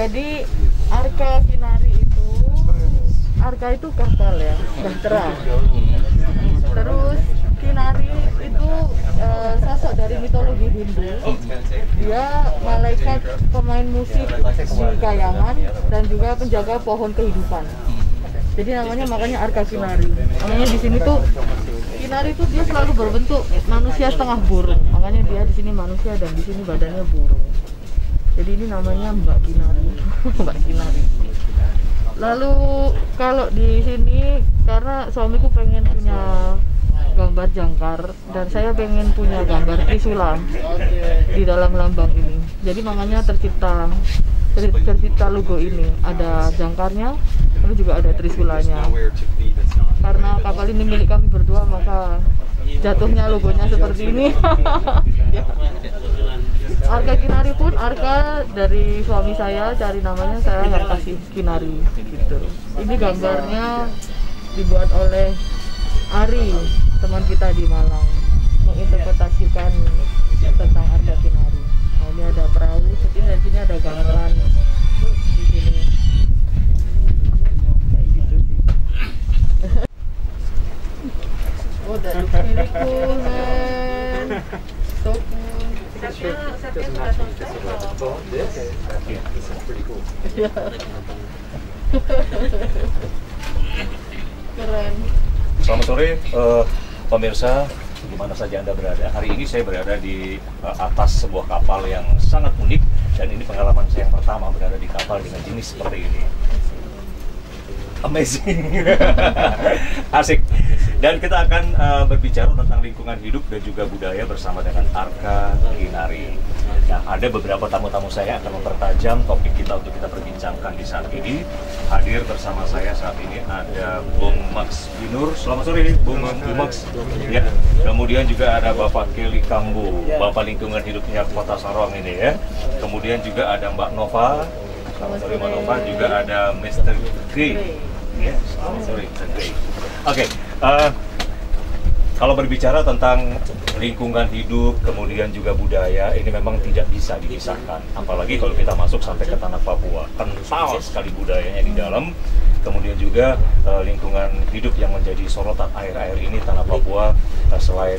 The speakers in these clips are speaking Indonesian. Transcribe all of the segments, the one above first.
Jadi Arka itu kapal ya, bahtera. Terus Kinari itu sosok dari mitologi Hindu. Dia malaikat pemain musik di kayangan dan juga penjaga pohon kehidupan. Jadi namanya makanya Arka Kinari. Makanya di sini tuh Kinari tuh dia selalu berbentuk manusia setengah burung. Makanya dia di sini manusia dan di sini badannya burung. Jadi ini namanya Mbak Kinari. Mbak Kinari. Lalu kalau di sini karena suamiku pengen punya gambar jangkar dan saya pengen punya gambar trisula di dalam lambang ini. Jadi makanya tercipta logo ini. Ada jangkarnya, lalu juga ada trisulanya. Karena kapal ini milik kami berdua, maka jatuhnya logonya seperti ini. Arka Kinari pun Arka dari suami saya, cari namanya saya nggak kasih Kinari gitu. Ini gambarnya dibuat oleh Ari, teman kita di Malang, menginterpretasikan tentang Arka Kinari. Nah, ini ada perahu, di sini ada gamelan di sini. Kayak gitu sih. Oh, dari sini cool, man. So cool. Keren. Selamat sore pemirsa, di mana saja Anda berada. Hari ini saya berada di atas sebuah kapal yang sangat unik dan ini pengalaman saya yang pertama berada di kapal dengan jenis seperti ini. Amazing. Asik. Dan kita akan berbicara tentang lingkungan hidup dan juga budaya bersama dengan Arka Kinari. Nah, ada beberapa tamu-tamu saya akan mempertajam topik kita untuk kita perbincangkan di saat ini. Hadir bersama saya saat ini ada Bung Max Binur. Selamat sore, Bung Max. Ya. Kemudian juga ada Bapak Kelly Kambu, Bapak Lingkungan Hidupnya Kota Sorong ini ya. Kemudian juga ada Mbak Nova. Selamat sore Mbak Nova. Juga ada Mr. Gray. Ya, selamat sore Mr. Gray. Oke. Kalau berbicara tentang lingkungan hidup, kemudian juga budaya, ini memang tidak bisa dipisahkan. Apalagi kalau kita masuk sampai ke tanah Papua, kental sekali budayanya di dalam. Kemudian juga lingkungan hidup yang menjadi sorotan akhir-akhir ini tanah Papua, selain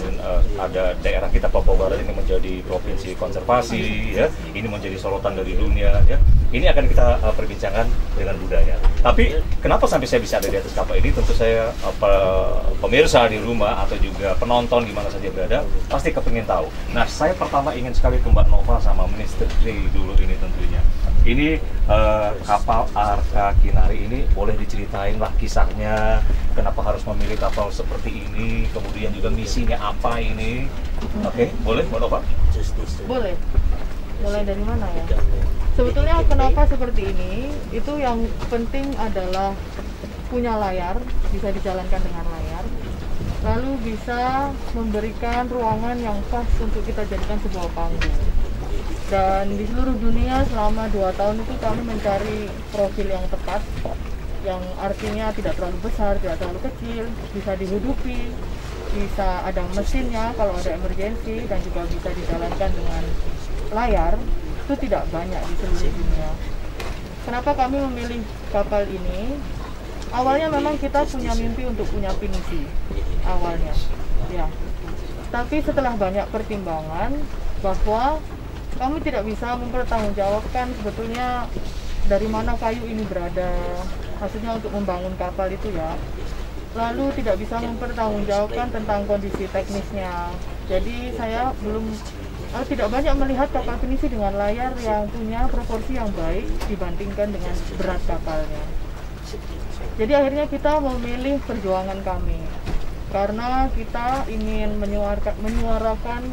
ada daerah kita Papua Barat ini menjadi provinsi konservasi, ya, ini menjadi sorotan dari dunia, ya. Ini akan kita perbincangkan dengan budaya. Tapi kenapa sampai saya bisa ada di atas kapal ini? Tentu saya pemirsa di rumah atau juga penonton di mana saja berada pasti kepingin tahu. Nah, saya pertama ingin sekali ke Mbak Nova sama Mr. J dulu ini tentunya. Ini kapal Arka Kinari ini boleh diceritain lah kisahnya, kenapa harus memilih kapal seperti ini, kemudian juga misinya apa ini. Oke, boleh Mbak Nova? Boleh. Mulai dari mana ya? Sebetulnya kenapa seperti ini, itu yang penting adalah punya layar, bisa dijalankan dengan layar, lalu bisa memberikan ruangan yang pas untuk kita jadikan sebuah panggung. Dan di seluruh dunia selama 2 tahun itu kami mencari profil yang tepat, yang artinya tidak terlalu besar, tidak terlalu kecil, bisa dihidupi, bisa ada mesinnya kalau ada emergensi, dan juga bisa dijalankan dengan layar. Itu tidak banyak di seluruh dunia. Kenapa kami memilih kapal ini? Awalnya memang kita punya mimpi untuk punya pinisi awalnya, ya. Tapi setelah banyak pertimbangan bahwa kami tidak bisa mempertanggungjawabkan sebetulnya dari mana kayu ini berada, maksudnya untuk membangun kapal itu ya. Lalu tidak bisa mempertanggungjawabkan tentang kondisi teknisnya. Jadi saya tidak banyak melihat kapal pinisi dengan layar yang punya proporsi yang baik dibandingkan dengan berat kapalnya. Jadi akhirnya kita memilih perjuangan kami karena kita ingin menyuarakan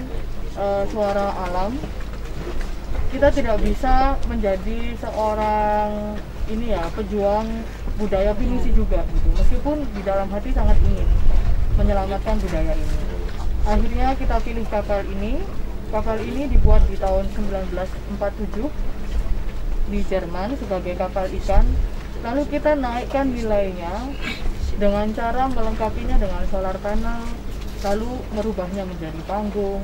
suara alam. Kita tidak bisa menjadi seorang pejuang budaya pinisi juga gitu. Meskipun di dalam hati sangat ingin menyelamatkan budaya ini. Akhirnya kita pilih kapal ini. Kapal ini dibuat di tahun 1947 di Jerman sebagai kapal ikan. Lalu kita naikkan nilainya dengan cara melengkapinya dengan solar panel, lalu merubahnya menjadi panggung,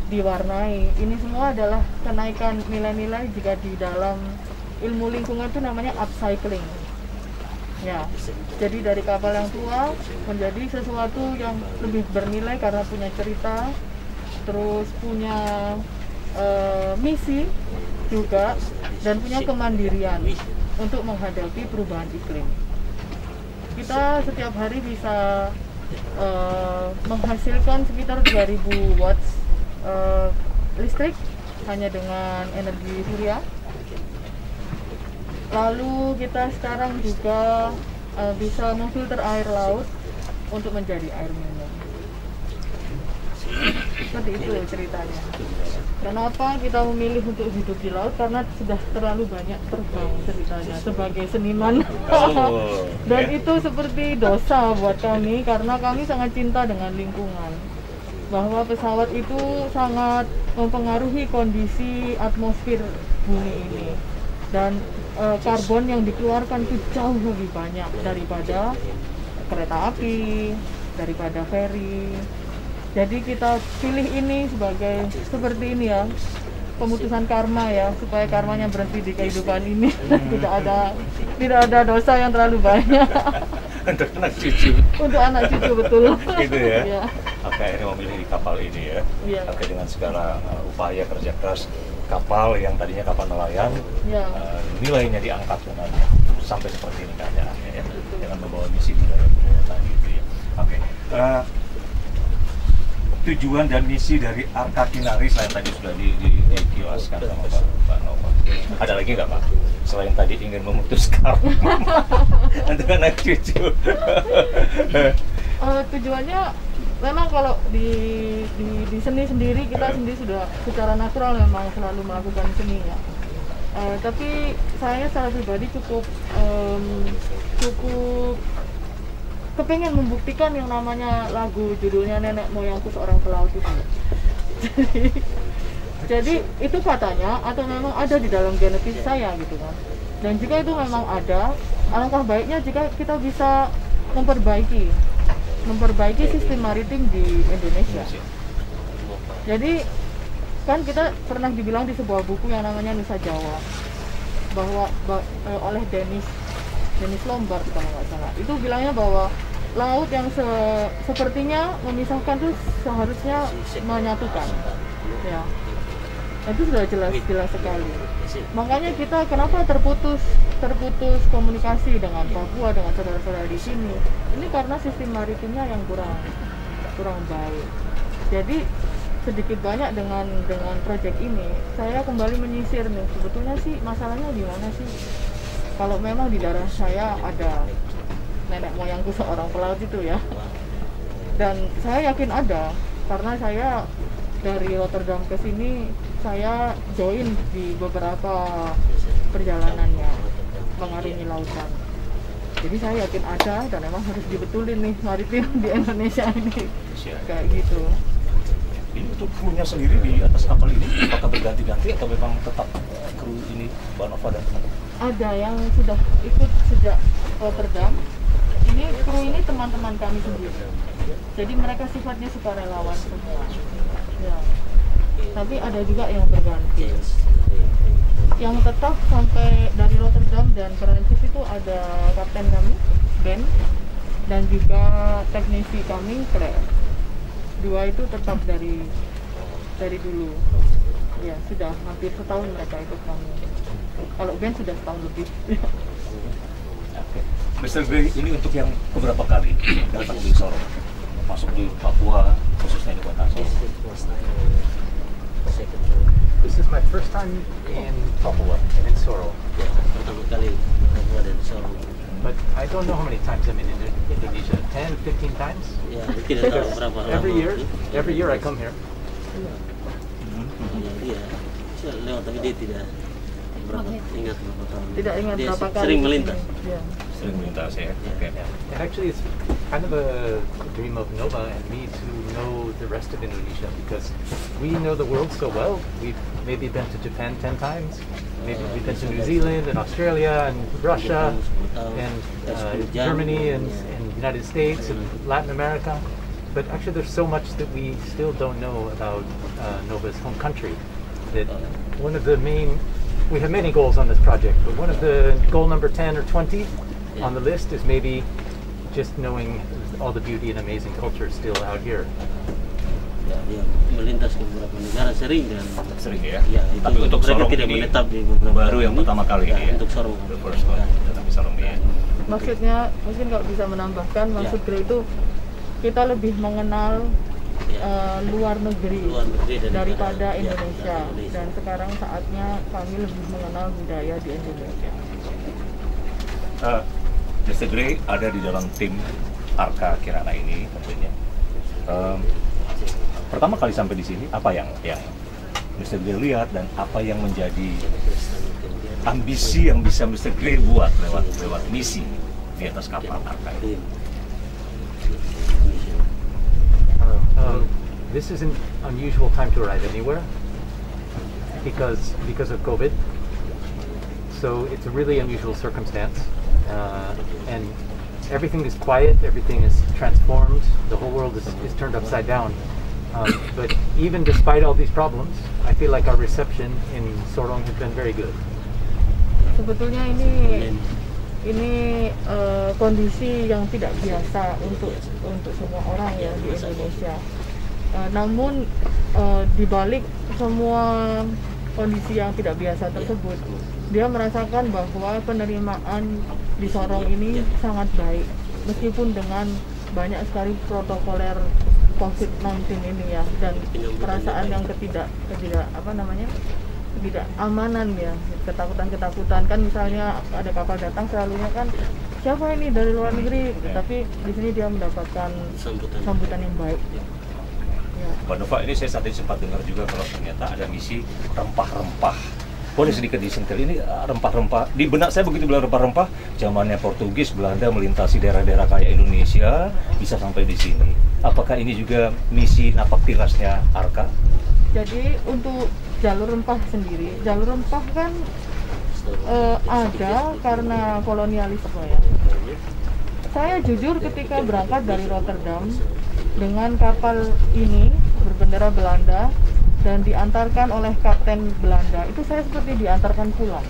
diwarnai. Ini semua adalah kenaikan nilai-nilai jika di dalam ilmu lingkungan itu namanya upcycling. Ya, jadi dari kapal yang tua menjadi sesuatu yang lebih bernilai karena punya cerita, terus punya misi juga, dan punya kemandirian untuk menghadapi perubahan iklim. Kita setiap hari bisa menghasilkan sekitar 2000 watts listrik hanya dengan energi surya. Lalu kita sekarang juga bisa memfilter air laut untuk menjadi air minum. Seperti itu ceritanya. Kenapa kita memilih untuk hidup di laut? Karena sudah terlalu banyak terbang ceritanya sebagai seniman. Dan itu seperti dosa buat kami karena kami sangat cinta dengan lingkungan. Bahwa pesawat itu sangat mempengaruhi kondisi atmosfer bumi ini. Dan karbon yang dikeluarkan itu jauh lebih banyak daripada kereta api, daripada ferry. Jadi kita pilih ini sebagai seperti ini ya, pemutusan karma ya, supaya karmanya berhenti di kehidupan ini. tidak ada dosa yang terlalu banyak. Untuk anak cucu. Untuk anak cucu betul. Gitu ya. Ya. Oke, ini memilih di kapal ini ya. Ya. Oke, dengan segala upaya kerja keras kapal yang tadinya kapal nelayan, Ya. Nilainya diangkat dengan sampai seperti ini keadaannya ya, dengan membawa misi budaya tadi itu ya. Oke. Tujuan dan misi dari Arka Kinari selain tadi sudah dijelaskan sama Pak Nova. Ada lagi nggak Pak? Selain tadi ingin memutus karma untuk anak cucu. Tujuannya memang kalau di seni sendiri kita sendiri sudah secara natural memang selalu melakukan seni ya. Tapi saya secara pribadi cukup kepengen membuktikan yang namanya lagu judulnya Nenek Moyangku Seorang Pelaut itu. Jadi itu katanya atau memang ada di dalam genetik saya gitu kan. Dan jika itu memang ada, alangkah baiknya jika kita bisa memperbaiki sistem maritim di Indonesia. Jadi kan kita pernah dibilang di sebuah buku yang namanya Nusa Jawa bahwa oleh Dennis Lombard kalau nggak salah, itu bilangnya bahwa laut yang sepertinya memisahkan itu seharusnya menyatukan ya. Itu sudah jelas sekali. Makanya kita kenapa terputus komunikasi dengan Papua, dengan saudara-saudara di sini. Ini karena sistem maritimnya yang kurang baik. Jadi sedikit banyak dengan proyek ini saya kembali menyisir nih, sebetulnya sih masalahnya di mana sih. Kalau memang di daerah saya ada nenek moyangku seorang pelaut itu ya, dan saya yakin ada karena saya dari Rotterdam ke sini saya join di beberapa perjalanannya mengarungi lautan. Jadi saya yakin ada dan memang harus dibetulin nih maritim di Indonesia ini kayak gitu. Ini untuk krunya sendiri di atas kapal ini apakah berganti-ganti atau memang tetap kru ini Mbak Nova dan teman-teman? Ada yang sudah ikut sejak Rotterdam. Ini kru ini teman-teman kami sendiri. Jadi mereka sifatnya sukarelawan semua. Ya. Tapi ada juga yang berganti. Yang tetap sampai dari Rotterdam dan Perancis itu ada kapten kami, Ben, dan juga teknisi kami, Claire. Dua itu tetap dari dulu. Ya, sudah hampir setahun mereka ikut kami. Kalau Ben sudah setahun lebih. Oke. Mr. Gray, ini untuk yang beberapa kali datang di Sorong, masuk di Papua, khususnya di kota Sorong. This is my first time in Papua and in Sorong. Pertama kali Papua dan Sorong. But I don't know how many times I'm in Indonesia. 10, 15 times? Ya, tidak tahu berapa lama. Every year I come here. Iya, saya lewat tapi dia tidak ingat berapa tahun. Tidak ingat Dia berapa kali. sering melintas. Ya. Sering melintas ya. Oke. And actually it's kind of a dream of Nova and me to know the rest of Indonesia because we know the world so well. We've maybe been to Japan 10 times. Maybe we've been to New Zealand and Australia and Russia and Germany and United States and Latin America. But actually there's so much that we still don't know about Nova's home country. That one of the main we have many goals on this project, but one of the goal number 10 or 20 on the list is maybe just knowing all the beauty and amazing culture still out here. Ya, dia melintas ke beberapa negara sering dan Sering ya. ya itu Tapi untuk mereka Sorong tidak ini menetap di beberapa baru yang ini. pertama kali Ya, ini ya. untuk Sorong. The first one. Tapi Sorong ya. Maksudnya mungkin kalau bisa menambahkan, maksud Grey itu kita lebih mengenal luar negeri daripada Indonesia, dan sekarang saatnya kami lebih mengenal budaya di Indonesia. Mr. Grey ada di dalam tim Arka Kirana ini tentunya. Pertama kali sampai di sini, apa yang Mr. Grey lihat dan apa yang menjadi ambisi yang bisa Mr. Grey buat lewat misi di atas kapal Arka ini? This is an unusual time to arrive anywhere because of COVID. So it's a really unusual circumstance, and everything is quiet, everything is transformed, the whole world is turned upside down. But even despite all these problems, I feel like our reception in Sorong has been very good. Sebetulnya ini kondisi yang tidak biasa untuk semua orang ya di Indonesia. Namun di balik semua kondisi yang tidak biasa tersebut, dia merasakan bahwa penerimaan di Sorong ini sangat baik, meskipun dengan banyak sekali protokoler COVID-19 ini ya, dan perasaan yang ketidakamanan ya, ketakutan kan, misalnya ada kapal datang selalunya kan siapa ini dari luar negeri, tapi di sini dia mendapatkan sambutan yang baik. Mbak Nova, ini saya tadi sempat dengar juga kalau ternyata ada misi rempah-rempah. Boleh sedikit disentil, ini rempah-rempah. Di benak saya begitu bilang rempah-rempah, zamannya Portugis, Belanda melintasi daerah-daerah kaya Indonesia, bisa sampai di sini. Apakah ini juga misi napak tilasnya Arka? Jadi untuk jalur rempah sendiri, jalur rempah kan ada karena kolonialisme ya. Saya jujur ketika berangkat dari Rotterdam dengan kapal ini berbendera Belanda dan diantarkan oleh kapten Belanda, itu saya seperti diantarkan pulang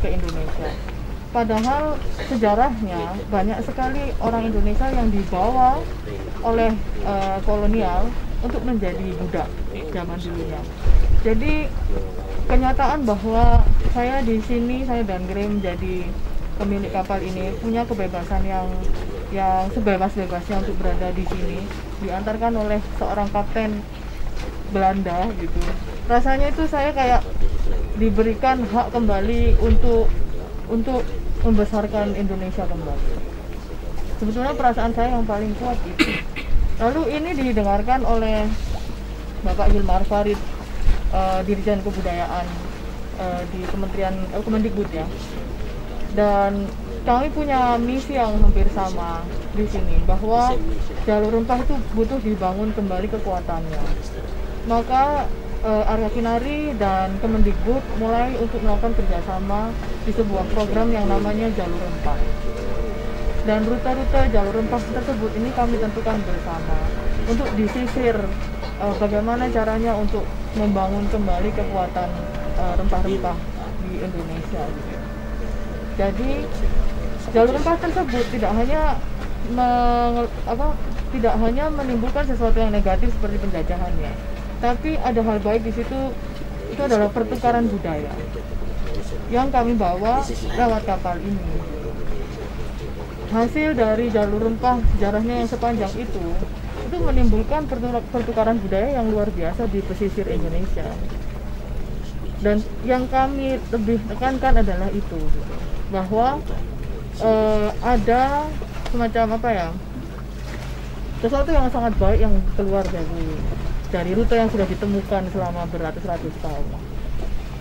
ke Indonesia. Padahal sejarahnya banyak sekali orang Indonesia yang dibawa oleh kolonial untuk menjadi budak zaman dulunya. Jadi kenyataan bahwa saya di sini, saya dan Grey menjadi pemilik kapal ini punya kebebasan yang sebebas-bebasnya untuk berada di sini, diantarkan oleh seorang kapten Belanda gitu. Rasanya itu saya kayak diberikan hak kembali untuk membesarkan Indonesia kembali. Sebetulnya perasaan saya yang paling kuat itu. Lalu ini didengarkan oleh Bapak Hilmar Farid, Dirjen Kebudayaan di Kemendikbud ya. Dan kami punya misi yang hampir sama di sini, bahwa jalur rempah itu butuh dibangun kembali kekuatannya. Maka Arka Kinari dan Kemendikbud mulai untuk melakukan kerjasama di sebuah program yang namanya Jalur Rempah. Dan rute-rute jalur rempah tersebut ini kami tentukan bersama untuk disisir bagaimana caranya untuk membangun kembali kekuatan rempah-rempah di Indonesia. Jadi jalur rempah tersebut tidak hanya menimbulkan sesuatu yang negatif seperti penjajahannya, tapi ada hal baik di situ. Itu adalah pertukaran budaya yang kami bawa lewat kapal ini. Hasil dari jalur rempah sejarahnya yang sepanjang itu menimbulkan pertukaran budaya yang luar biasa di pesisir Indonesia. Dan yang kami lebih tekankan adalah itu, bahwa ada semacam sesuatu yang sangat baik yang keluar dari rute yang sudah ditemukan selama beratus-ratus tahun.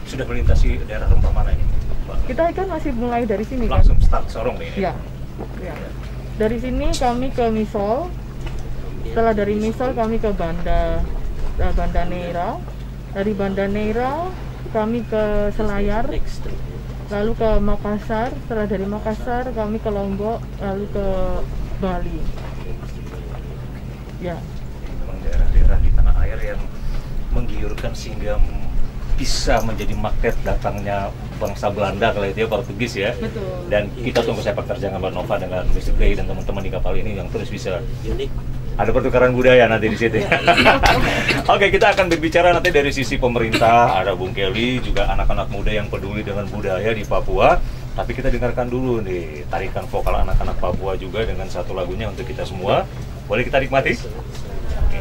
Sudah melintasi daerah rempah mana ini, Pak? Kita kan masih mulai dari sini langsung kan? Start Sorong nih. Ya. Dari sini kami ke Misol. Setelah dari Misol kami ke Banda Neira. Dari Banda Neira kami ke Selayar, lalu ke Makassar. Setelah dari Makassar kami ke Lombok, lalu ke Bali. Ya. Memang daerah-daerah di tanah air yang menggiurkan sehingga bisa menjadi magnet datangnya bangsa Belanda kalau itu ya, Portugis ya. Betul. Dan kita tunggu sepak terjang Mbak Nova dengan Mr. Gray dan teman-teman di kapal ini yang terus bisa Unik. ada pertukaran budaya nanti di situ ya. Oke, kita akan berbicara nanti dari sisi pemerintah, ada Bung Kelly, juga anak-anak muda yang peduli dengan budaya di Papua. Tapi kita dengarkan dulu nih tarikan vokal anak-anak Papua juga dengan satu lagunya untuk kita semua. Boleh kita nikmati? Oke.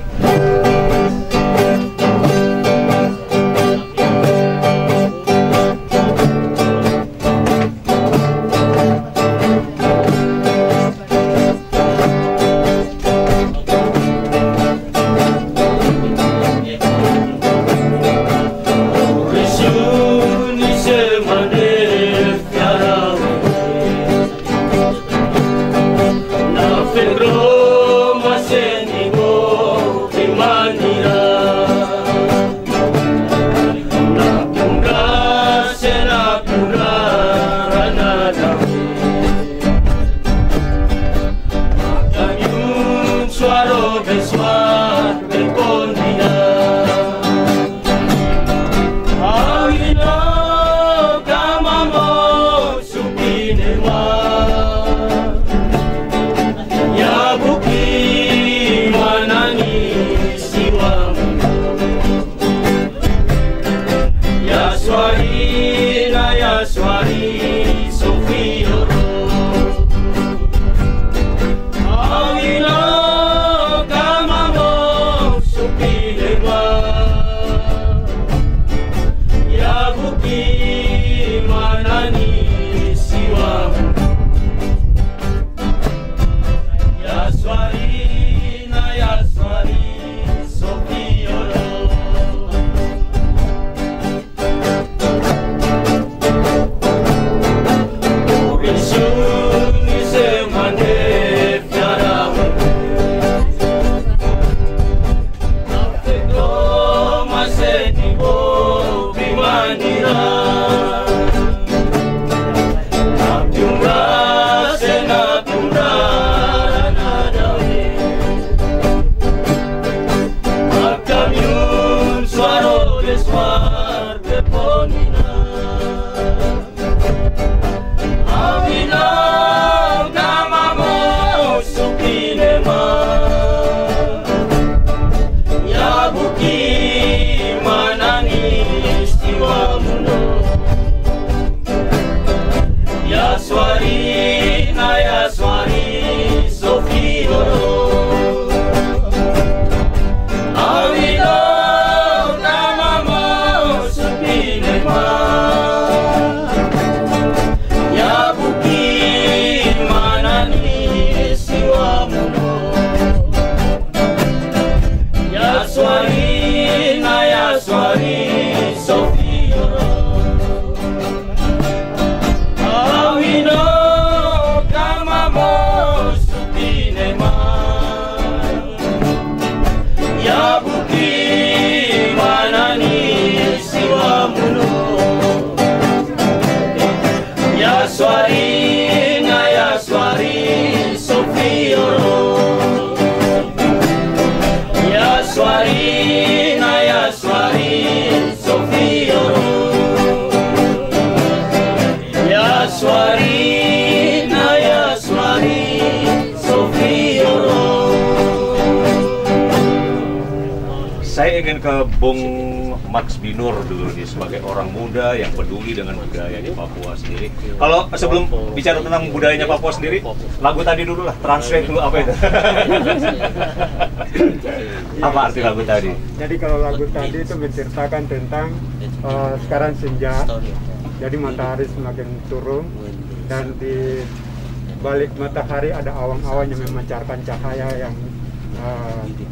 Saya ingin ke Bung Max Binur dulu nih sebagai orang muda yang peduli dengan budaya di Papua sendiri. Kalau sebelum bicara tentang budayanya Papua sendiri, lagu tadi dulu lah, translate dulu apa itu? Apa arti lagu tadi? Jadi kalau lagu tadi itu menceritakan tentang sekarang senja, jadi matahari semakin turun dan di balik matahari ada awan-awan yang memancarkan cahaya yang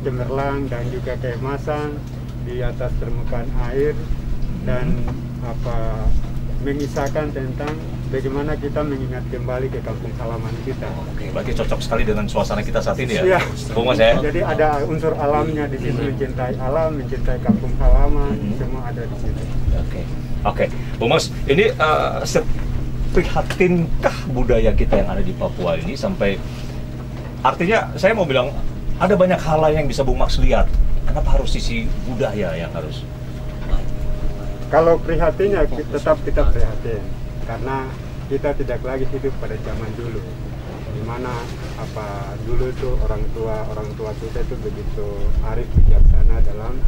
cemerlang dan juga keemasan di atas permukaan air dan mengisahkan tentang bagaimana kita mengingat kembali ke kampung halaman kita. Oke, berarti cocok sekali dengan suasana kita saat ini ya? Iya. Bung Mas ya? Jadi ada unsur alamnya di situ, mencintai alam, mencintai kampung halaman, semua ada di situ. Oke, Bung Mas, ini prihatinkah budaya kita yang ada di Papua ini sampai artinya saya mau bilang ada banyak hal lain yang bisa Bung Max lihat. Kenapa harus sisi budaya yang harus? Kalau prihatinnya tetap kita prihatin, karena kita tidak lagi hidup pada zaman dulu, di mana dulu itu orang tua kita itu begitu arif bijaksana dalam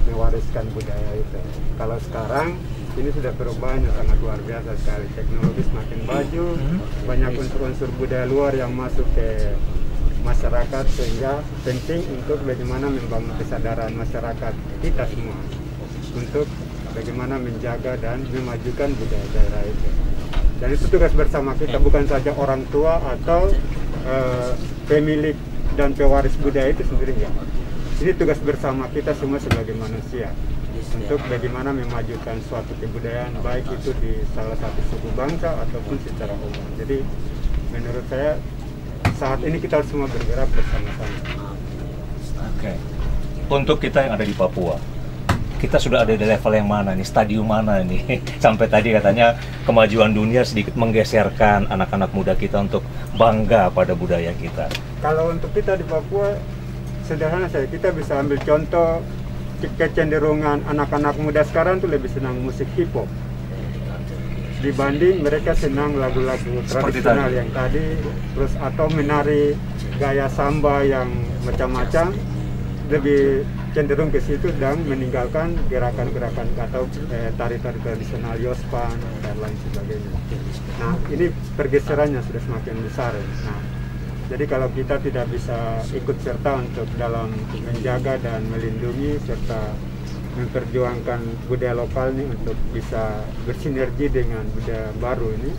mewariskan budaya itu. Kalau sekarang ini sudah perubahannya sangat luar biasa sekali, teknologi semakin maju, banyak unsur-unsur budaya luar yang masuk ke masyarakat, sehingga penting untuk bagaimana membangun kesadaran masyarakat kita semua untuk bagaimana menjaga dan memajukan budaya daerah itu. Dan itu tugas bersama kita, bukan saja orang tua atau pemilik dan pewaris budaya itu sendiri ya. Ini tugas bersama kita semua sebagai manusia untuk bagaimana memajukan suatu kebudayaan, baik itu di salah satu suku bangsa ataupun secara umum. Jadi menurut saya saat ini kita harus semua bergerak bersama-sama. Oke. Untuk kita yang ada di Papua, kita sudah ada di level yang mana nih, stadium mana nih? Sampai tadi katanya kemajuan dunia sedikit menggeserkan anak-anak muda kita untuk bangga pada budaya kita. Kalau untuk kita di Papua, sederhana saja, kita bisa ambil contoh kecenderungan anak-anak muda sekarang tuh lebih senang musik hip hop dibanding mereka senang lagu-lagu tradisional yang tadi, terus atau menari gaya samba yang macam-macam, lebih cenderung ke situ dan meninggalkan gerakan-gerakan atau tari-tari tradisional Yospan dan lain sebagainya. Nah, ini pergeserannya sudah semakin besar. Nah, jadi kalau kita tidak bisa ikut serta untuk dalam menjaga dan melindungi serta memperjuangkan budaya lokal ini untuk bisa bersinergi dengan budaya baru ini,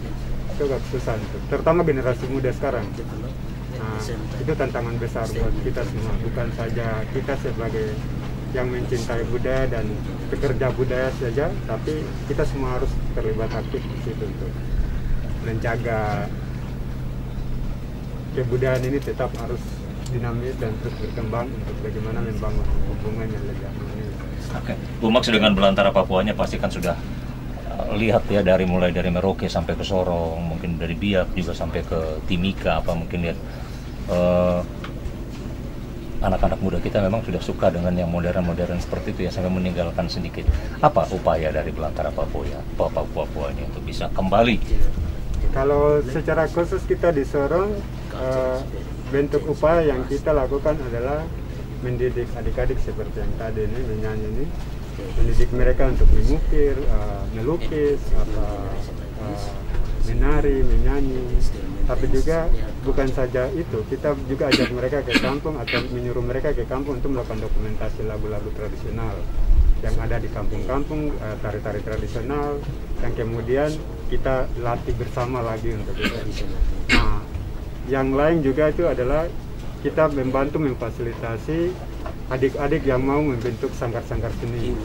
itu agak susah untuk, terutama generasi muda sekarang. Nah, itu tantangan besar buat kita semua, bukan saja kita sebagai yang mencintai budaya dan pekerja budaya saja, tapi kita semua harus terlibat aktif di situ untuk menjaga kebudayaan ini tetap harus dinamis dan terus berkembang untuk bagaimana membangun hubungan yang lebih harmonis. Oke, Bu Max dengan Belantara Papuanya pasti kan sudah lihat ya, mulai dari Merauke sampai ke Sorong, mungkin dari Biak juga sampai ke Timika, mungkin lihat anak-anak muda kita memang sudah suka dengan yang modern-modern seperti itu ya, sampai meninggalkan sedikit. Apa upaya dari Belantara Papua ini untuk bisa kembali? Kalau secara khusus kita di Sorong, bentuk upaya yang kita lakukan adalah mendidik adik-adik seperti yang tadi ini, menyanyi ini, mendidik mereka untuk mengukir, melukis, menari, menyanyi. Tapi juga bukan saja itu, kita juga ajak mereka ke kampung atau menyuruh mereka ke kampung untuk melakukan dokumentasi lagu-lagu tradisional yang ada di kampung-kampung, tari-tari tradisional yang kemudian kita latih bersama lagi untuk itu. Nah, yang lain juga itu adalah kita membantu memfasilitasi adik-adik yang mau membentuk sanggar-sanggar seni,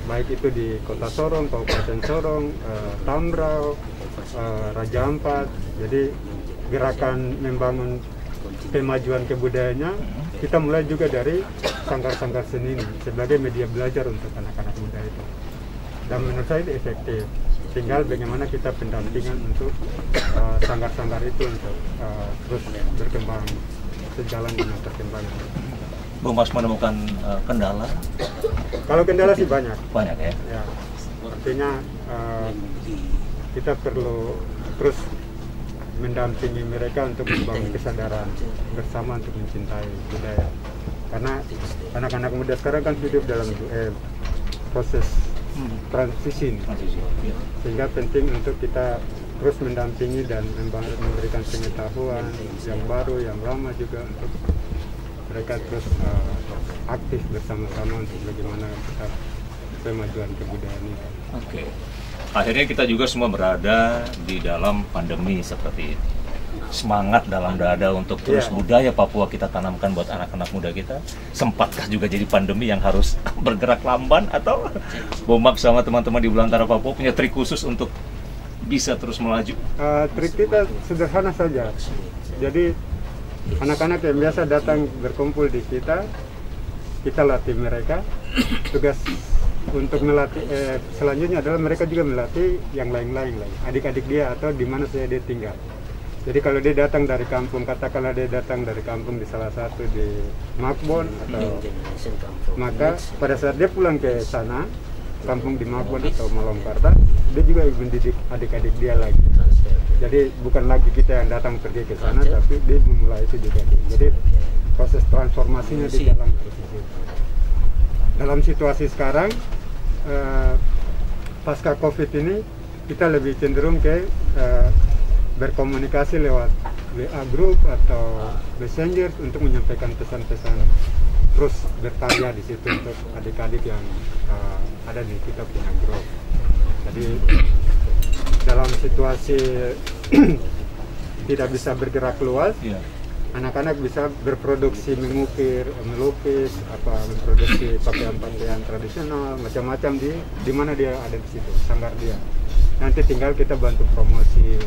baik itu di Kota Sorong, Kabupaten Sorong, Tambrau, Raja Ampat. Jadi gerakan membangun kemajuan kebudayaannya kita mulai juga dari sanggar-sanggar seni ini sebagai media belajar untuk anak-anak muda itu. Dan menurut saya itu efektif. Tinggal bagaimana kita pendampingan untuk sanggar-sanggar itu untuk terus berkembang sejalan dengan perkembangan. Bu Mas menemukan kendala? Kalau kendala sih banyak. Banyak ya? Ya, artinya kita perlu terus mendampingi mereka untuk membangun kesadaran bersama untuk mencintai budaya. Karena anak-anak muda sekarang kan hidup dalam proses transisi, sehingga penting untuk kita terus mendampingi dan memberikan pengetahuan yang baru, yang lama juga untuk mereka terus aktif bersama-sama untuk bagaimana kita kemajuan kebudayaan ini. Oke. Akhirnya kita juga semua berada di dalam pandemi seperti ini. Semangat dalam dada untuk terus budaya Papua kita tanamkan buat anak-anak muda kita. Sempatkah juga jadi pandemi yang harus bergerak lamban, atau Bu Max sama teman-teman di Belantara Papua punya trik khusus untuk bisa terus melaju? Trik kita sederhana saja. Jadi anak-anak yang biasa datang berkumpul di kita latih mereka. Tugas untuk melatih selanjutnya adalah mereka juga melatih yang lain-lain, adik-adik dia atau di mana saja dia tinggal. Jadi kalau dia datang dari kampung, katakanlah dia datang dari kampung di salah satu di Makbon atau, maka pada saat dia pulang ke sana, kampung di Mabon atau Malongkarta, dia juga mendidik adik-adik dia lagi. Jadi bukan lagi kita yang datang pergi ke sana, tapi dia memulai itu juga. Jadi proses transformasinya di dalam posisi. Dalam situasi sekarang, pasca COVID ini, kita lebih cenderung ke berkomunikasi lewat WA group atau messenger untuk menyampaikan pesan-pesan, terus berkarya di situ untuk adik-adik yang ada di kita punya grup. Jadi dalam situasi tidak bisa bergerak luas, anak-anak bisa berproduksi mengukir, melukis, memproduksi pakaian-pakaian tradisional, macam-macam di mana dia ada di situ, sanggar dia. Nanti tinggal kita bantu promosi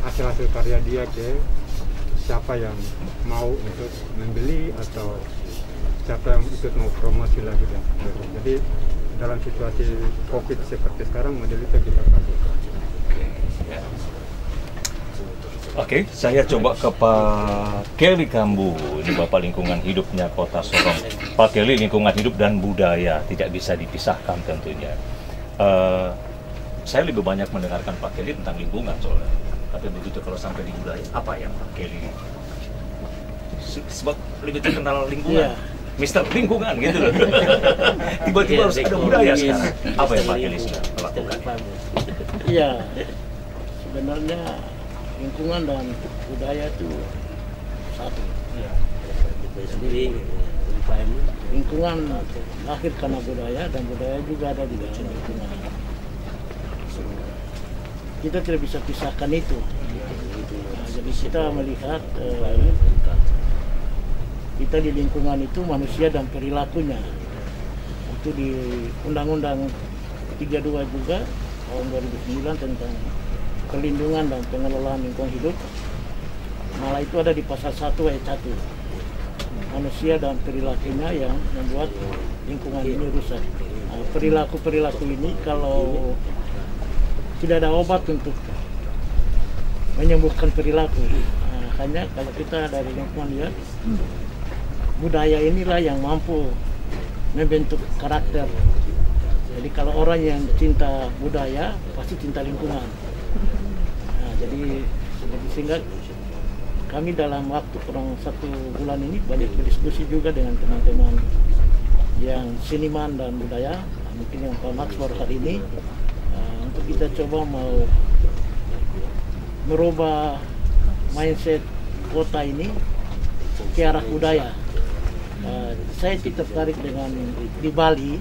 hasil-hasil karya dia ke siapa yang mau untuk membeli atau siapa yang ikut mau promosi lagi. Jadi dalam situasi COVID seperti sekarang, model itu kita lakukan. Oke, saya coba ke Pak Kelly Kambu, ini Bapak Lingkungan Hidupnya Kota Sorong. Pak Kelly, lingkungan hidup dan budaya tidak bisa dipisahkan tentunya. Saya lebih banyak mendengarkan Pak Kelly tentang lingkungan soalnya. Tapi begitu kalau sampai di budaya, apa yang Pak Kelly sebab lebih terkenal lingkungan? Mister Lingkungan gitu loh. Tiba-tiba harus ada budaya sekarang. Apa yang Pak Kelly sudah lakukan? Iya, sebenarnya lingkungan dan budaya itu satu. Jadi lingkungan lahir karena budaya, dan budaya juga ada di dalam lingkungan. Kita tidak bisa pisahkan itu. Nah, jadi kita melihat kita di lingkungan itu manusia dan perilakunya. Itu di Undang-Undang 32 juga tahun 2009 tentang perlindungan dan pengelolaan lingkungan hidup. Malah itu ada di pasal 1 ayat 1. Manusia dan perilakunya yang membuat lingkungan ini rusak. Nah, perilaku-perilaku ini kalau tidak ada obat untuk menyembuhkan perilaku. Nah, hanya kalau kita dari lingkungan lihat, budaya inilah yang mampu membentuk karakter. Jadi kalau orang yang cinta budaya pasti cinta lingkungan. Nah, jadi sehingga kami dalam waktu kurang 1 bulan ini banyak berdiskusi juga dengan teman-teman yang seniman dan budaya. Mungkin yang Pak Max baru kali ini untuk kita coba mau merubah mindset kota ini ke arah budaya. Saya tertarik dengan di Bali.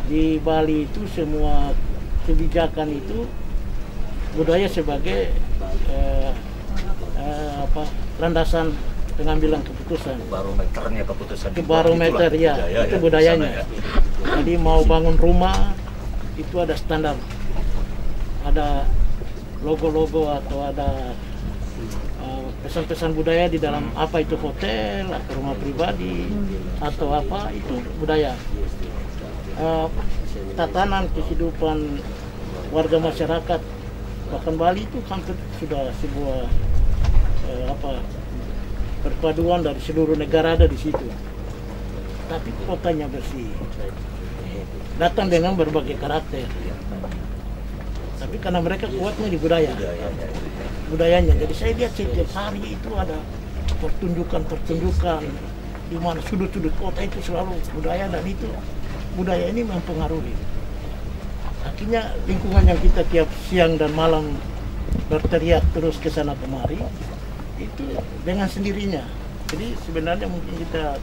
Di Bali itu semua kebijakan itu budaya sebagai landasan pengambilan keputusan. Barometernya keputusan. Barometer ya, itu budayanya. Ya. Jadi mau bangun rumah itu ada standar, ada logo-logo atau ada pesan-pesan budaya di dalam, apa itu hotel atau rumah pribadi atau apa, itu budaya. Tatanan kehidupan warga masyarakat bahkan Bali itu hampir sudah sebuah perpaduan dari seluruh negara ada di situ. Tapi kotanya bersih, datang dengan berbagai karakter. Tapi karena mereka kuatnya di budayanya. Jadi saya lihat setiap hari itu ada pertunjukan di mana sudut-sudut kota itu selalu budaya, dan itu budaya ini mempengaruhi. Akhirnya lingkungan yang kita tiap siang dan malam berteriak terus ke sana kemari itu dengan sendirinya. Jadi sebenarnya mungkin kita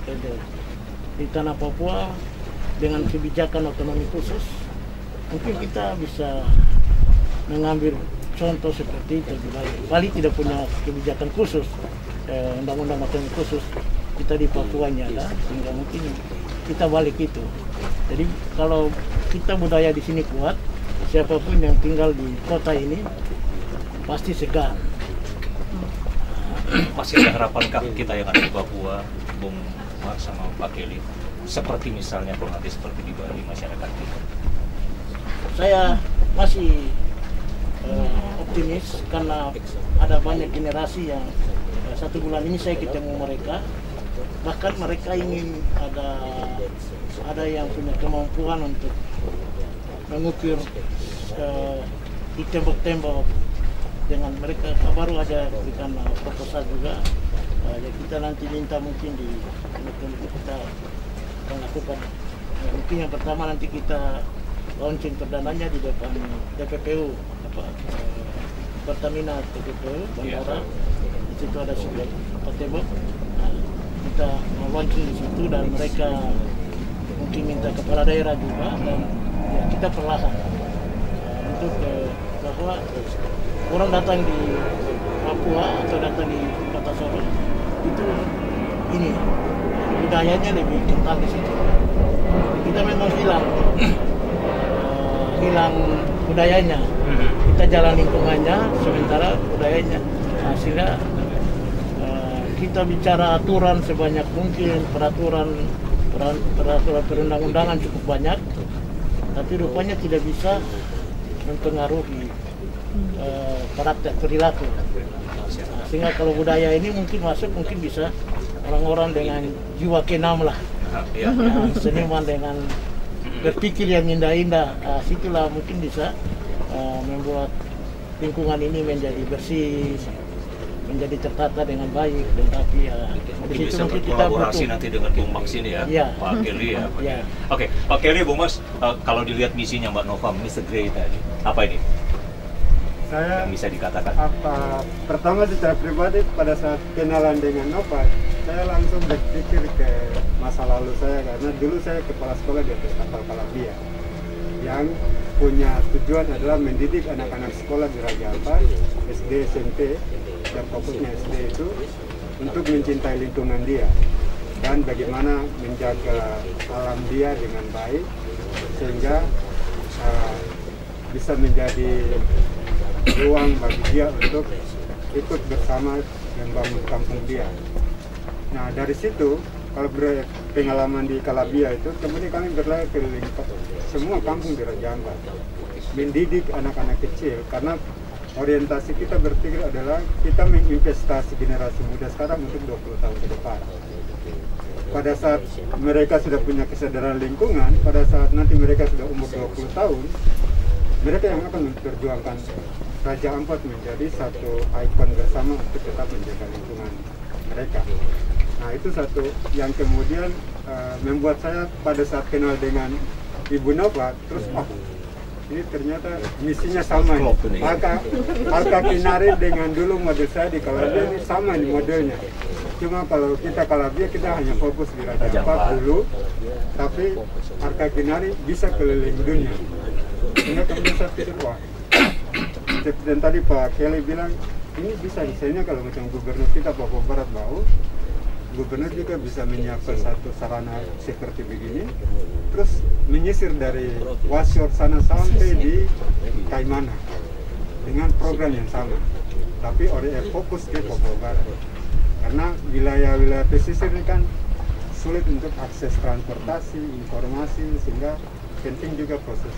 di tanah Papua dengan kebijakan otonomi khusus mungkin kita bisa mengambil contoh seperti itu. Bali tidak punya kebijakan khusus, undang-undang otonomi khusus. Kita di Papua ini ada, sehingga mungkin kita balik itu. Jadi kalau kita budaya di sini kuat, siapapun yang tinggal di kota ini pasti segan. Masih ada harapankah kita yang ada di Papua, Bung Mark sama Pak Kelly, seperti misalnya nanti seperti di Bali masyarakat kita? Saya masih optimis karena ada banyak generasi yang 1 bulan ini saya ketemu mereka. bahkan mereka ingin ada yang punya kemampuan untuk mengukir di tembok-tembok dengan mereka. Baru aja berikan proposal juga. Ya kita nanti minta mungkin di kita melakukan mungkin yang pertama nanti kita launching perdananya di depan DPPU Pertamina TPPU Bandara. Di situ ada sebuah tembok. Nah, kita mau launching di situ dan mereka mungkin minta kepala daerah juga dan ya kita perlahan untuk bahwa orang datang di Papua atau datang di Kota Solo itu ini budayanya lebih kental di situ. Kita memang hilang budayanya. Kita jalan lingkungannya, sementara budayanya. Hasilnya kita bicara aturan sebanyak mungkin, peraturan perundang-undangan cukup banyak, tapi rupanya tidak bisa mempengaruhi karakter perilaku. Sehingga kalau budaya ini mungkin masuk, mungkin bisa orang-orang dengan jiwa kenam lah, yang seniman dengan berpikir yang indah-indah, situlah mungkin bisa membuat lingkungan ini menjadi bersih, menjadi tertata dengan baik. Dan tapi mungkin bisa berkolaborasi nanti dengan Bung Max ini ya, Pak Kelly ya. Oke, Pak Kelly, Bung Max, kalau dilihat misinya Mbak Nova, Mr. Grey tadi, apa ini? Saya yang bisa dikatakan. Pertama secara pribadi pada saat kenalan dengan Nova, saya langsung berpikir ke masa lalu saya, karena dulu saya kepala sekolah di atas kapal Calabria yang punya tujuan adalah mendidik anak-anak sekolah di Raja Ampat, SD, SMP, dan fokusnya SD itu untuk mencintai lingkungan dia dan bagaimana menjaga alam dia dengan baik sehingga bisa menjadi ruang bagi dia untuk ikut bersama membangun kampung dia. Nah dari situ, kalau pengalaman di Calabria itu, kemudian kami berlayar keliling semua kampung di Raja Ampat, mendidik anak-anak kecil, karena orientasi kita berpikir adalah kita menginvestasi generasi muda sekarang untuk 20 tahun ke depan. Pada saat mereka sudah punya kesadaran lingkungan, pada saat nanti mereka sudah umur 20 tahun, mereka yang akan memperjuangkan Raja Ampat menjadi satu ikon bersama untuk tetap menjaga lingkungan mereka. Nah itu satu yang kemudian membuat saya pada saat kenal dengan Ibu Nova, terus ini ternyata misinya sama. Alka Kinari dengan dulu model saya di Calabria ini sama nih modelnya. Cuma kalau kita Calabria kita hanya fokus di Raja Ampat dulu, tapi Alka Kinari bisa keliling dunia. Sehingga kemudian saya pikir, wah, dan tadi Pak Kelly bilang ini bisa, misalnya kalau macam gubernur kita Papua Barat Bau, gubernur juga bisa menyiapkan satu sarana seperti begini, terus menyisir dari Wasior sana sampai di Kaimana dengan program yang sama, tapi fokus ke Papua Barat, karena wilayah-wilayah pesisir ini kan sulit untuk akses transportasi, informasi, sehingga penting juga proses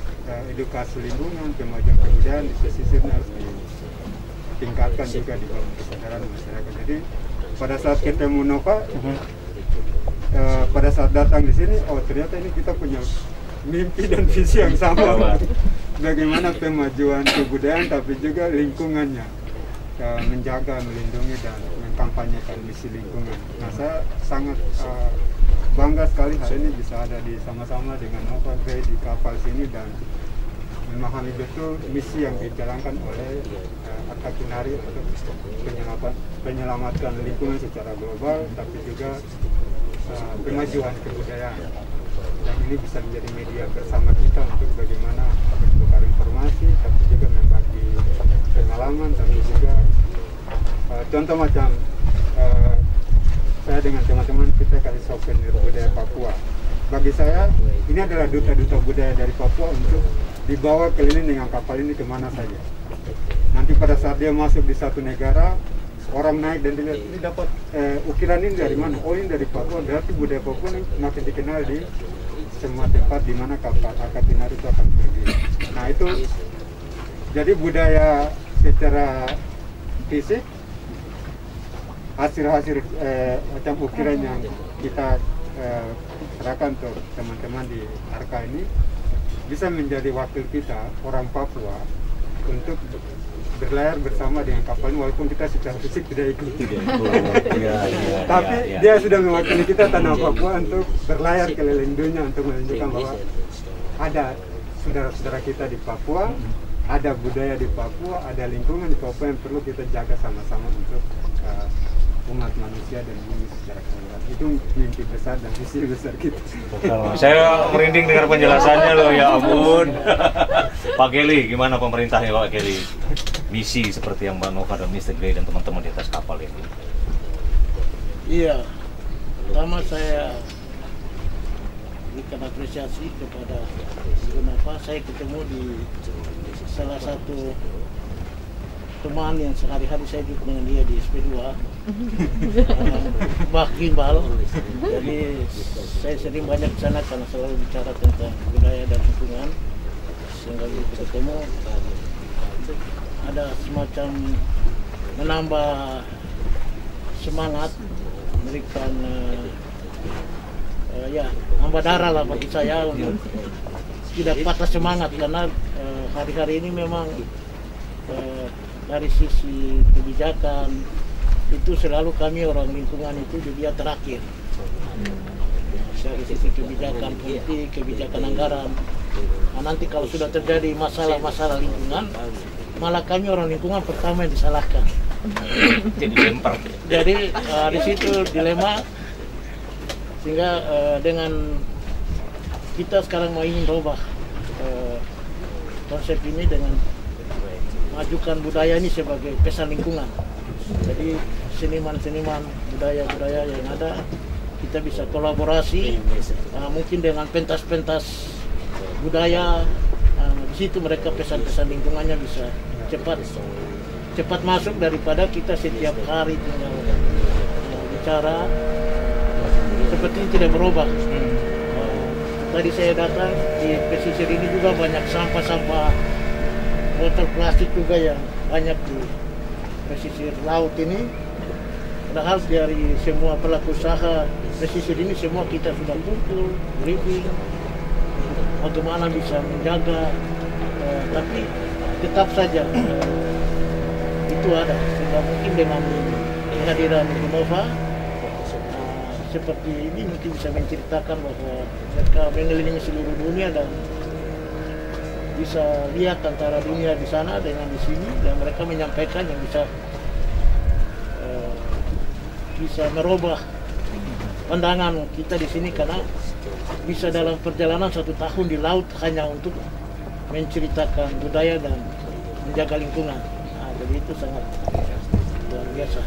edukasi lingkungan, kemajuan kebudayaan di pesisir harus ditingkatkan juga di dalam kesadaran masyarakat. Jadi pada saat ketemu Nova, pada saat datang di sini, oh ternyata ini kita punya mimpi dan visi yang sama. Bagaimana kemajuan kebudayaan tapi juga lingkungannya, menjaga, melindungi dan mengkampanyekan misi lingkungan. Nah saya sangat bangga sekali hari ini bisa ada di sama-sama dengan Nova Grey di kapal sini dan memahami betul misi yang dijalankan oleh Alka Kinari untuk menyelamatkan lingkungan secara global, tapi juga kemajuan kebudayaan. Dan ini bisa menjadi media bersama kita untuk bagaimana bertukar informasi, tapi juga membagi pengalaman, tapi juga contoh macam saya dengan teman-teman kita kasih souvenir budaya Papua. Bagi saya ini adalah duta-duta budaya dari Papua untuk dibawa keliling dengan kapal ini kemana saja. Nanti pada saat dia masuk di satu negara, orang naik dan dilihat ini dapat ukiran ini dari mana? Oh ini dari Papua, berarti budaya Papua ini makin dikenal di semua tempat di mana kapal Alka Kinari itu akan pergi. Nah itu jadi budaya secara fisik hasil-hasil macam ukiran yang kita serahkan untuk teman-teman di Arka ini bisa menjadi wakil kita orang Papua untuk berlayar bersama dengan kapal ini, walaupun kita secara fisik tidak ikut. Tapi dia sudah mewakili kita tanah Papua untuk berlayar keliling dunia untuk menunjukkan bahwa ada saudara-saudara kita di Papua, ada budaya di Papua, ada lingkungan di Papua yang perlu kita jaga sama-sama untuk umat manusia dan bumi secara keseluruhan. Itu mimpi besar dan visi besar kita. Saya merinding dengar penjelasannya loh, ya ampun. Pak Kelly, gimana pemerintahnya Pak Kelly? Misi seperti yang Mbak Nova dan Mr. Gray dan teman-teman di atas kapal ini. Iya, pertama saya berikan apresiasi kepada Ibu Nova. Saya ketemu di salah satu teman yang sehari-hari saya duduk dengan dia di SP2, Mbak Gimbal. Jadi saya sering banyak ke sana karena selalu bicara tentang budaya dan lingkungan. Sehingga kita ketemu, ada semacam menambah semangat, memberikan ya nambah darah lah bagi saya untuk tidak patah semangat, karena hari-hari ini memang dari sisi kebijakan itu selalu kami orang lingkungan itu dia terakhir. Dari sisi kebijakan politik, kebijakan anggaran. Nah, nanti kalau sudah terjadi masalah-masalah lingkungan, malah kami orang lingkungan pertama yang disalahkan. Jadi lempar. Jadi di situ dilema, sehingga dengan kita sekarang mau ingin rubah konsep ini dengan majukan budaya ini sebagai pesan lingkungan. Jadi seniman-seniman budaya-budaya yang ada kita bisa kolaborasi, mungkin dengan pentas-pentas budaya. Di situ mereka pesan-pesan lingkungannya bisa cepat masuk daripada kita setiap hari tinggal bicara seperti ini tidak berubah. Tadi saya datang di pesisir ini juga banyak sampah-sampah botol plastik juga yang banyak di pesisir laut ini. Padahal dari semua pelaku usaha pesisir ini semua kita sudah kumpul, briefing bagaimana bisa menjaga, tapi tetap saja itu ada. Sehingga mungkin dengan kehadiran Ibu Nova seperti ini mungkin bisa menceritakan bahwa mereka mengelilingi seluruh dunia dan bisa lihat antara dunia di sana dengan di sini, dan mereka menyampaikan yang bisa merubah pandangan kita di sini, karena bisa dalam perjalanan 1 tahun di laut hanya untuk menceritakan budaya dan menjaga lingkungan. Nah, jadi itu sangat luar biasa.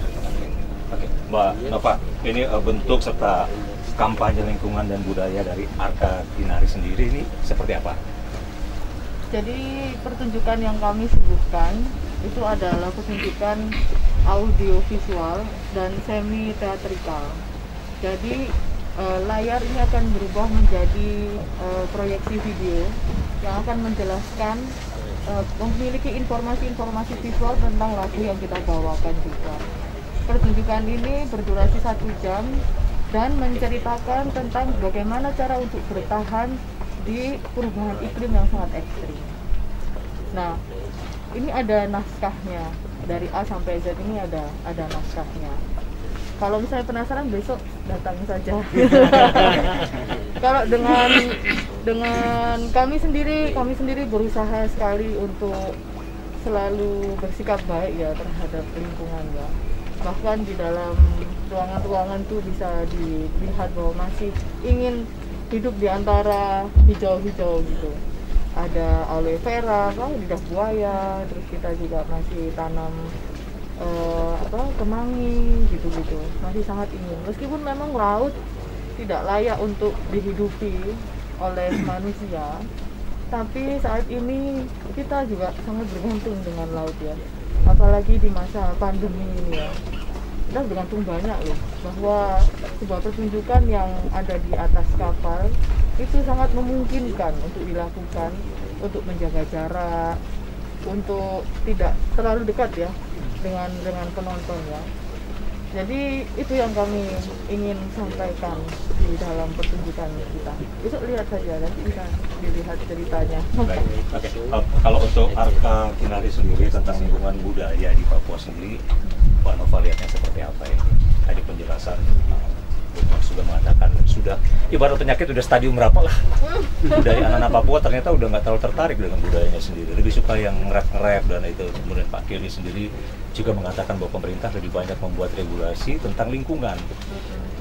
Oke, Mbak Nova, ini bentuk serta kampanye lingkungan dan budaya dari Arka Dinari sendiri ini seperti apa? Jadi pertunjukan yang kami sebutkan itu adalah pertunjukan audio visual dan semi teatrikal. Jadi layar ini akan berubah menjadi proyeksi video yang akan menjelaskan, memiliki informasi-informasi visual tentang lagu yang kita bawakan juga. Pertunjukan ini berdurasi 1 jam dan menceritakan tentang bagaimana cara untuk bertahan di perubahan iklim yang sangat ekstrim. Nah, ini ada naskahnya, dari A sampai Z ini ada naskahnya. Kalau misalnya penasaran, besok datang saja. Kalau dengan kami sendiri berusaha sekali untuk selalu bersikap baik ya terhadap lingkungan ya. Bahkan di dalam ruangan-ruangan tuh bisa dilihat bahwa masih ingin hidup di antara hijau-hijau gitu. Ada aloe vera, lidah buaya, terus kita juga masih tanam kemangi gitu-gitu. Masih sangat ingin. Meskipun memang laut tidak layak untuk dihidupi oleh manusia, tapi saat ini kita juga sangat bergantung dengan laut ya. Apalagi di masa pandemi ini ya. Kita bergantung banyak loh, bahwa sebuah pertunjukan yang ada di atas kapal itu sangat memungkinkan untuk dilakukan, untuk menjaga jarak, untuk tidak terlalu dekat ya dengan penonton ya. Jadi itu yang kami ingin sampaikan di dalam pertunjukan kita. Besok lihat saja, nanti bisa dilihat ceritanya. Baik. Oke. Kalau untuk Arka Kinari sendiri tentang lingkungan budaya di Papua sendiri, Pak Nova lihatnya seperti apa ini? Tadi penjelasan Bung sudah mengatakan sudah ibarat penyakit udah stadium berapa lah. Budaya anak-anak Papua ternyata udah nggak terlalu tertarik dengan budayanya sendiri, lebih suka yang nge-rap dan itu. Kemudian Pak Kiri sendiri juga mengatakan bahwa pemerintah lebih banyak membuat regulasi tentang lingkungan.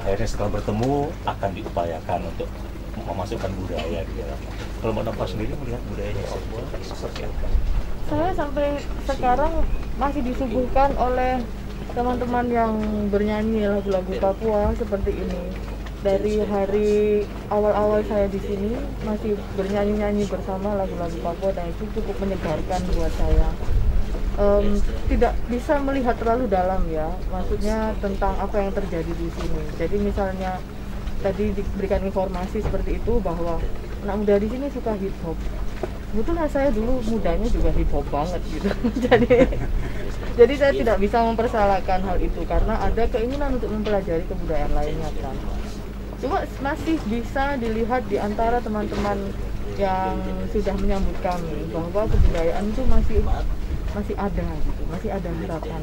Akhirnya setelah bertemu akan diupayakan untuk memasukkan budaya di dalamnya. Kalau Mbak Nova sendiri melihat budayanya Papua seperti apa? Saya sampai sekarang masih disuguhkan oleh teman-teman yang bernyanyi lagu-lagu Papua seperti ini. Dari hari awal-awal saya di sini masih bernyanyi-nyanyi bersama lagu-lagu Papua dan itu cukup menyegarkan buat saya. Tidak bisa melihat terlalu dalam ya, maksudnya tentang apa yang terjadi di sini. Jadi misalnya tadi diberikan informasi seperti itu bahwa anak muda di sini suka hip hop. Sebetulnya saya dulu mudanya juga hip hop banget gitu. Jadi saya tidak bisa mempersalahkan hal itu karena ada keinginan untuk mempelajari kebudayaan lainnya kan. Cuma masih bisa dilihat di antara teman-teman yang sudah menyambut kami bahwa kebudayaan itu masih ada gitu, masih ada harapan.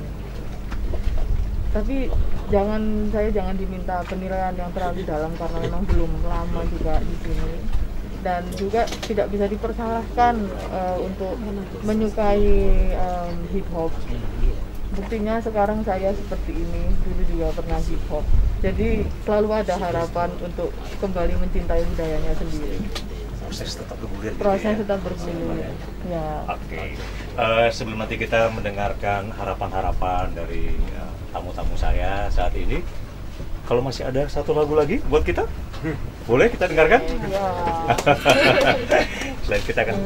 Tapi saya jangan diminta penilaian yang terlalu dalam karena memang belum lama juga di sini. Dan juga tidak bisa dipersalahkan untuk menyukai hip hop. Buktinya sekarang saya seperti ini, dulu juga pernah hip hop. Jadi selalu ada harapan untuk kembali mencintai budayanya sendiri. Proses tetap bergulir. Proses tetap bergulir. Ya. Oke. Sebelum nanti kita mendengarkan harapan-harapan dari tamu-tamu saya saat ini, kalau masih ada satu lagu lagi buat kita, boleh kita dengarkan? Ya. Selain kita akan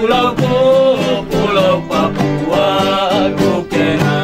Pulau-pulau Bukena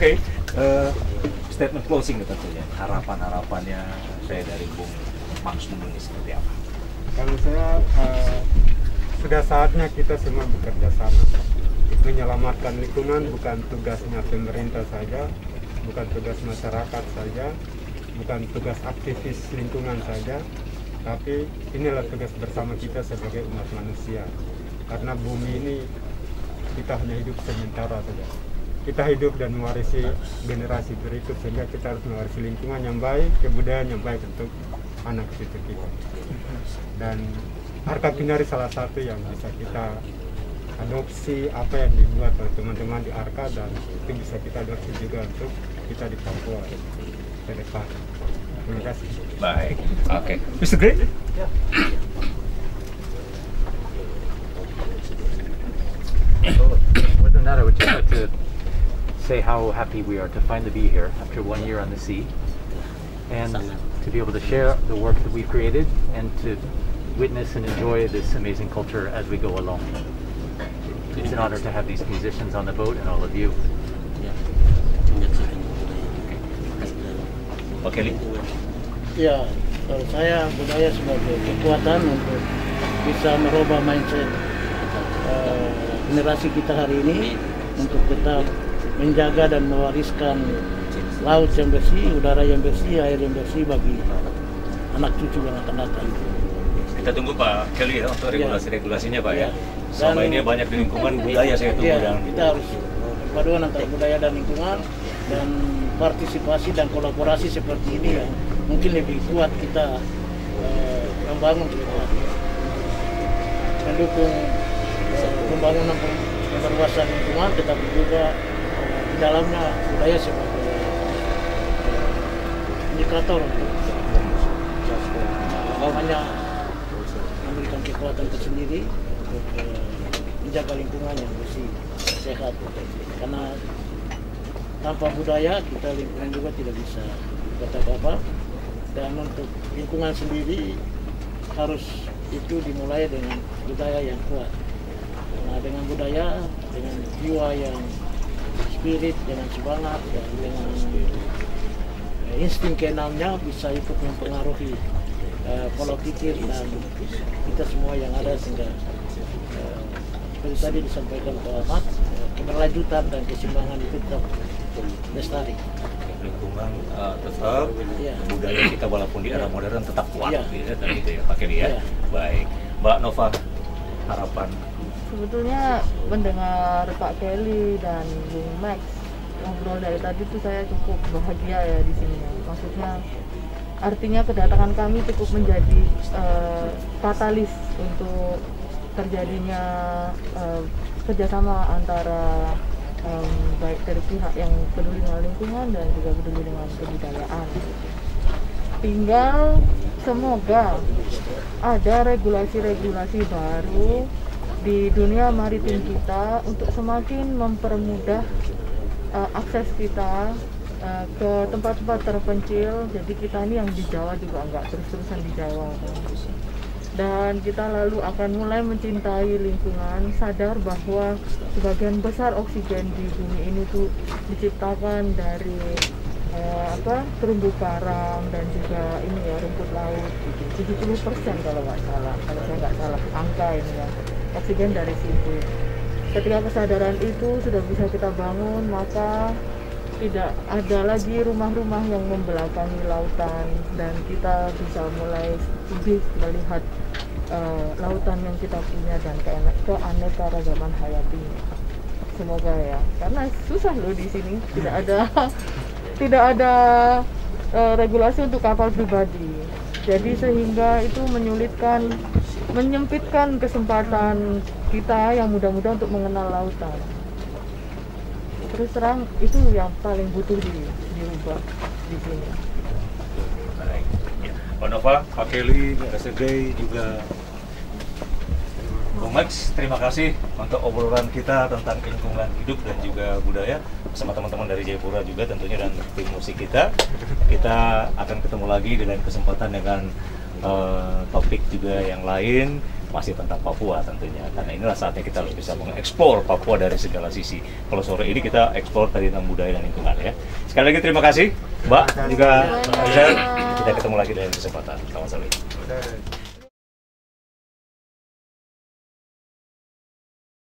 Oke, statement closing tentunya, harapan-harapannya saya dari Bung Max Mundung ini seperti apa? Kalau saya sudah saatnya kita semua bekerja sama. Menyelamatkan lingkungan bukan tugasnya pemerintah saja, bukan tugas masyarakat saja, bukan tugas aktivis lingkungan saja, tapi inilah tugas bersama kita sebagai umat manusia. Karena bumi ini kita hanya hidup sementara saja. Kita hidup dan mewarisi generasi berikut, sehingga kita harus mewarisi lingkungan yang baik, kebudayaan yang baik untuk anak cucu kita. Dan Arka Kinari salah satu yang bisa kita adopsi apa yang dibuat oleh teman-teman di Arka, dan itu bisa kita adopsi juga untuk kita di Papua ke depan. Terima kasih. Baik, oke. Mr. Gray? More than that, I would just like to say how happy we are to finally be here after 1 year on the sea, and to be able to share the work that we've created and to witness and enjoy this amazing culture as we go along. It's an honor to have these musicians on the boat and all of you. Oke, Li. Ya, kalau saya budaya sebagai kekuatan untuk bisa merubah mindset generasi kita hari ini untuk tetap menjaga dan mewariskan laut yang bersih, udara yang bersih, air yang bersih bagi anak cucu yang akan datang. Kita tunggu Pak Kelly ya untuk regulasi-regulasinya Pak ya. Selama ini banyak di lingkungan budaya saya tunggu dan kita harus paduan antara budaya dan lingkungan, dan partisipasi dan kolaborasi seperti ini yang mungkin lebih kuat kita membangun ke depan. Mendukung pembangunan perluasan lingkungan, tetapi juga di dalamnya budaya sebagai indikator untuk hanya memberikan kekuatan tersendiri untuk menjaga lingkungan yang bersih, sehat. Karena tanpa budaya kita lingkungan juga tidak bisa berkata apa-apa, dan untuk lingkungan sendiri harus itu dimulai dengan budaya yang kuat. Nah, dengan budaya, dengan jiwa yang spirit, dengan semangat, dan dengan insting keenamnya bisa ikut mempengaruhi pola pikir dan kita semua yang ada, sehingga seperti tadi disampaikan Pak Ahmad, keberlanjutan dan keseimbangan itu tetap lestari. Lingkungan tetap, budaya kita walaupun di era modern tetap kuat, gitu ya Pak Kelly ya. Baik, Mbak Nova, harapan. Sebetulnya mendengar Pak Kelly dan Bung Max ngobrol dari tadi tuh saya cukup bahagia ya di sini. Maksudnya artinya kedatangan kami cukup menjadi katalis untuk terjadinya kerjasama antara baik dari pihak yang peduli dengan lingkungan dan juga peduli dengan kebudayaan. Tinggal semoga ada regulasi-regulasi baru di dunia maritim kita untuk semakin mempermudah akses kita ke tempat-tempat terpencil. Jadi kita ini yang di Jawa juga enggak terus-terusan di Jawa, dan kita lalu akan mulai mencintai lingkungan, sadar bahwa sebagian besar oksigen di bumi ini tuh diciptakan dari terumbu karang dan juga ini ya rumput laut, 70% kalau saya nggak salah angka ini ya, oksigen dari situ. Ketika kesadaran itu sudah bisa kita bangun, maka tidak ada lagi rumah-rumah yang membelakangi lautan, dan kita bisa mulai lebih melihat lautan yang kita punya dan keanekaragaman hayati. Semoga ya, karena susah loh di sini, tidak ada regulasi untuk kapal pribadi. Jadi sehingga itu menyempitkan kesempatan kita yang muda-muda untuk mengenal lautan. Terus terang itu yang paling butuh diubah di sini. Baik. Ya. Pak Nova, Pak Kelly, Mr. Gray, juga Bung Max, terima kasih untuk obrolan kita tentang lingkungan hidup dan juga budaya bersama teman-teman dari Jayapura juga tentunya dan tim musik kita. Kita akan ketemu lagi dengan kesempatan dengan topik juga yang lain masih tentang Papua tentunya, karena inilah saatnya kita harus bisa mengeksplor Papua dari segala sisi. Kalau sore ini kita eksplor tadi tentang budaya dan lingkungan ya. Sekali lagi terima kasih Mbak juga Pak Rizal. Kita ketemu lagi dalam kesempatan. Selamat sore.